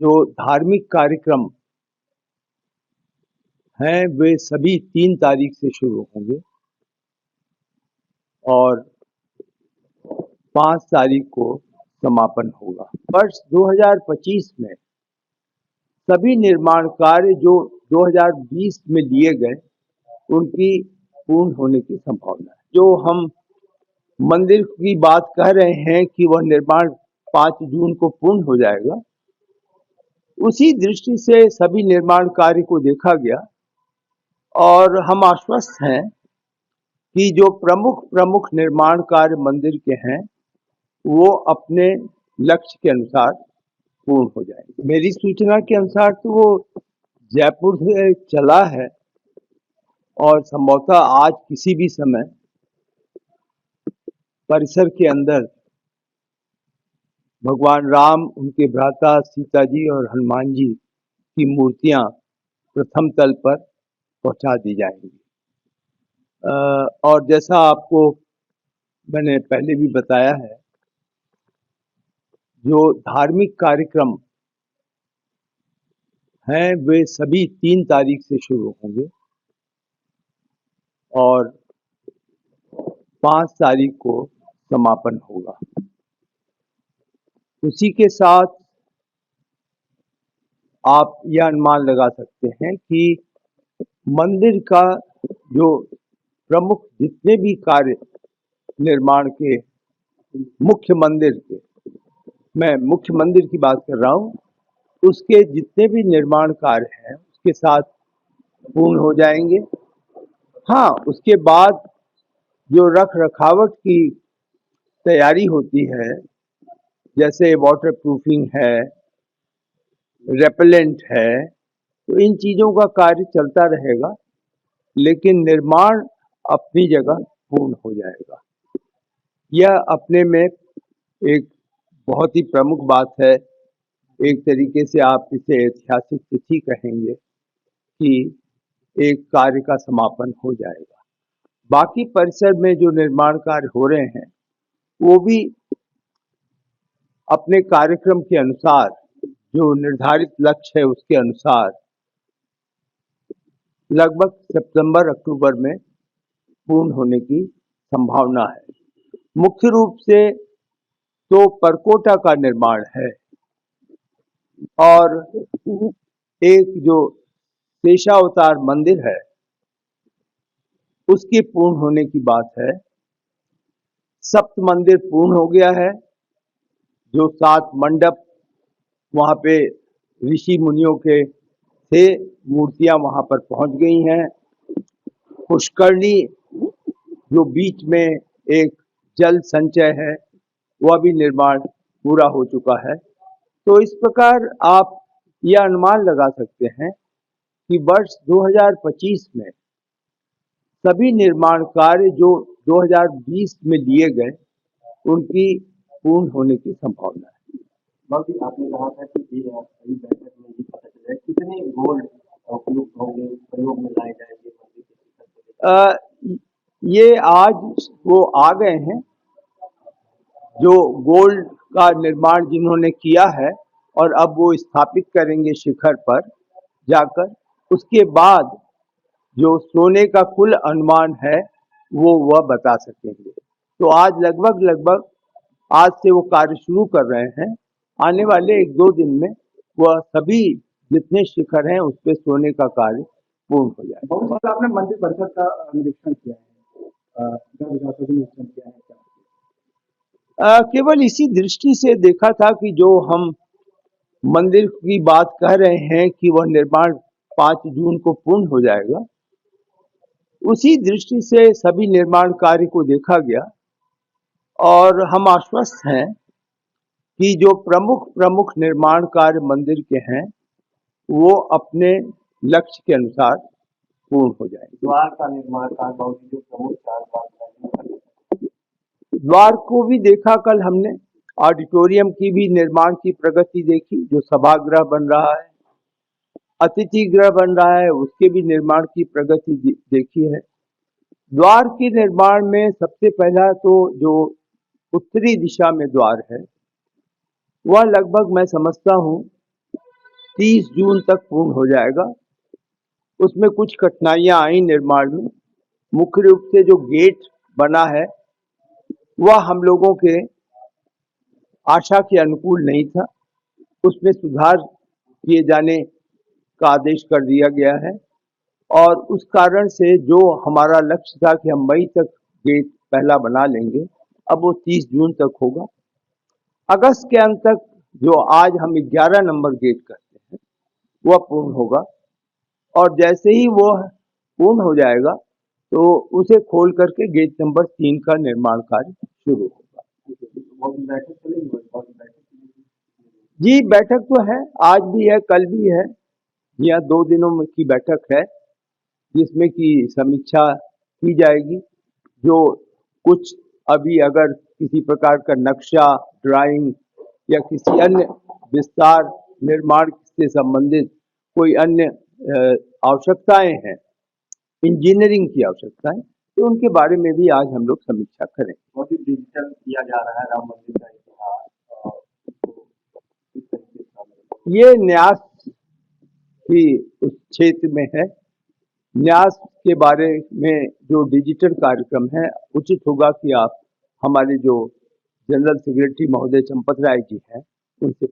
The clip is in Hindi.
जो धार्मिक कार्यक्रम हैं वे सभी 3 तारीख से शुरू होंगे और 5 तारीख को समापन होगा। वर्ष 2025 में सभी निर्माण कार्य जो 2020 में लिए गए उनकी पूर्ण होने की संभावना है। जो हम मंदिर की बात कह रहे हैं कि वह निर्माण 5 जून को पूर्ण हो जाएगा, उसी दृष्टि से सभी निर्माण कार्य को देखा गया और हम आश्वस्त हैं कि जो प्रमुख निर्माण कार्य मंदिर के हैं वो अपने लक्ष्य के अनुसार पूर्ण हो जाएंगे। मेरी सूचना के अनुसार तो वो जयपुर से चला है और संभवतः आज किसी भी समय परिसर के अंदर भगवान राम, उनके भ्राता सीता जी और हनुमान जी की मूर्तियां प्रथम तल पर पहुंचा दी जाएंगी। और जैसा आपको मैंने पहले भी बताया है, जो धार्मिक कार्यक्रम हैं वे सभी 3 तारीख से शुरू होंगे और 5 तारीख को समापन होगा। उसी के साथ आप यह अनुमान लगा सकते हैं कि मंदिर का जो प्रमुख जितने भी कार्य निर्माण के मुख्य मंदिर के, मैं मुख्य मंदिर की बात कर रहा हूँ, उसके जितने भी निर्माण कार्य हैं उसके साथ पूर्ण हो जाएंगे। हाँ, उसके बाद जो रख रखावट की तैयारी होती है, जैसे वाटर प्रूफिंग है, रेपेलेंट है, तो इन चीज़ों का कार्य चलता रहेगा, लेकिन निर्माण अपनी जगह पूर्ण हो जाएगा। यह अपने में एक बहुत ही प्रमुख बात है। एक तरीके से आप इसे ऐतिहासिक तिथि कहेंगे कि एक कार्य का समापन हो जाएगा। बाकी परिसर में जो निर्माण कार्य हो रहे हैं वो भी अपने कार्यक्रम के अनुसार, जो निर्धारित लक्ष्य है उसके अनुसार लगभग सितंबर-अक्टूबर में पूर्ण होने की संभावना है। मुख्य रूप से तो परकोटा का निर्माण है और एक जो शेषावतार मंदिर है उसके पूर्ण होने की बात है। सप्त मंदिर पूर्ण हो गया है, जो 7 मंडप वहाँ पे ऋषि मुनियों के थे, मूर्तियां वहाँ पर पहुँच गई हैं। पुष्करणी जो बीच में एक जल संचय है वह भी निर्माण पूरा हो चुका है। तो इस प्रकार आप यह अनुमान लगा सकते हैं कि वर्ष 2025 में सभी निर्माण कार्य जो 2020 में लिए गए उनकी पूर्ण होने की संभावना है। बाकी आपने कहा था कि अभी बैठक में ये पता चला है कितने गोल्ड उपयुक्त होंगे, प्रयोग में लाए जाएंगे। ये आज वो आ गए हैं जो गोल्ड का निर्माण जिन्होंने किया है और अब वो स्थापित करेंगे शिखर पर जाकर। उसके बाद जो सोने का कुल अनुमान है वो वह बता सकेंगे। तो आज लगभग आज से वो कार्य शुरू कर रहे हैं। आने वाले 1-2 दिन में वह सभी जितने शिखर हैं उस पे सोने का कार्य पूर्ण हो जाएगा। बहुत सारा आपने मंदिर परिसर का निरीक्षण किया है, निरीक्षण किया है क्या? केवल इसी दृष्टि से देखा था कि जो हम मंदिर की बात कह रहे हैं कि वह निर्माण 5 जून को पूर्ण हो जाएगा, उसी दृष्टि से सभी निर्माण कार्य को देखा गया और हम आश्वस्त हैं कि जो प्रमुख निर्माण कार्य मंदिर के हैं वो अपने लक्ष्य के अनुसार पूर्ण हो जाएंगे। द्वार का निर्माण कार्य बहुत ही प्रमुख द्वार को भी देखा कल हमने, ऑडिटोरियम की भी निर्माण की प्रगति देखी, जो सभागृह बन रहा है, अतिथि गृह बन रहा है, उसके भी निर्माण की प्रगति देखी है। द्वार के निर्माण में सबसे पहला तो जो उत्तरी दिशा में द्वार है वह लगभग मैं समझता हूँ 30 जून तक पूर्ण हो जाएगा। उसमें कुछ कठिनाइयां आई निर्माण में। मुख्य रूप से जो गेट बना है वह हम लोगों के आशा के अनुकूल नहीं था। उसमें सुधार किए जाने का आदेश कर दिया गया है और उस कारण से जो हमारा लक्ष्य था कि हम मई तक गेट पहला बना लेंगे, अब वो 30 जून तक होगा। अगस्त के अंत तक जो आज हम 11 नंबर गेट करते हैं वह पूर्ण होगा और जैसे ही वो पूर्ण हो जाएगा तो उसे खोल करके गेट नंबर 3 का निर्माण कार्य शुरू होगा। बहुत बैठक चलेगी, बहुत बैठक चलेगी। जी, बैठक तो है, आज भी है, कल भी है। यह 2 दिनों में की बैठक है जिसमें कि समीक्षा की जाएगी। जो कुछ अभी अगर किसी प्रकार का नक्शा, ड्राइंग या किसी अन्य विस्तार निर्माण से संबंधित कोई अन्य आवश्यकताएं हैं, इंजीनियरिंग की आवश्यकताएं, तो उनके बारे में भी आज हम लोग समीक्षा करें। बहुत ही डिजिटल किया जा रहा है राम मंदिर का इतिहास, किस तरीके से काम होगा? ये न्यास की उस क्षेत्र में है। न्यास के बारे में जो डिजिटल कार्यक्रम है, उचित होगा कि आप हमारे जो जनरल सेक्रेटरी महोदय चंपत राय जी हैं उनसे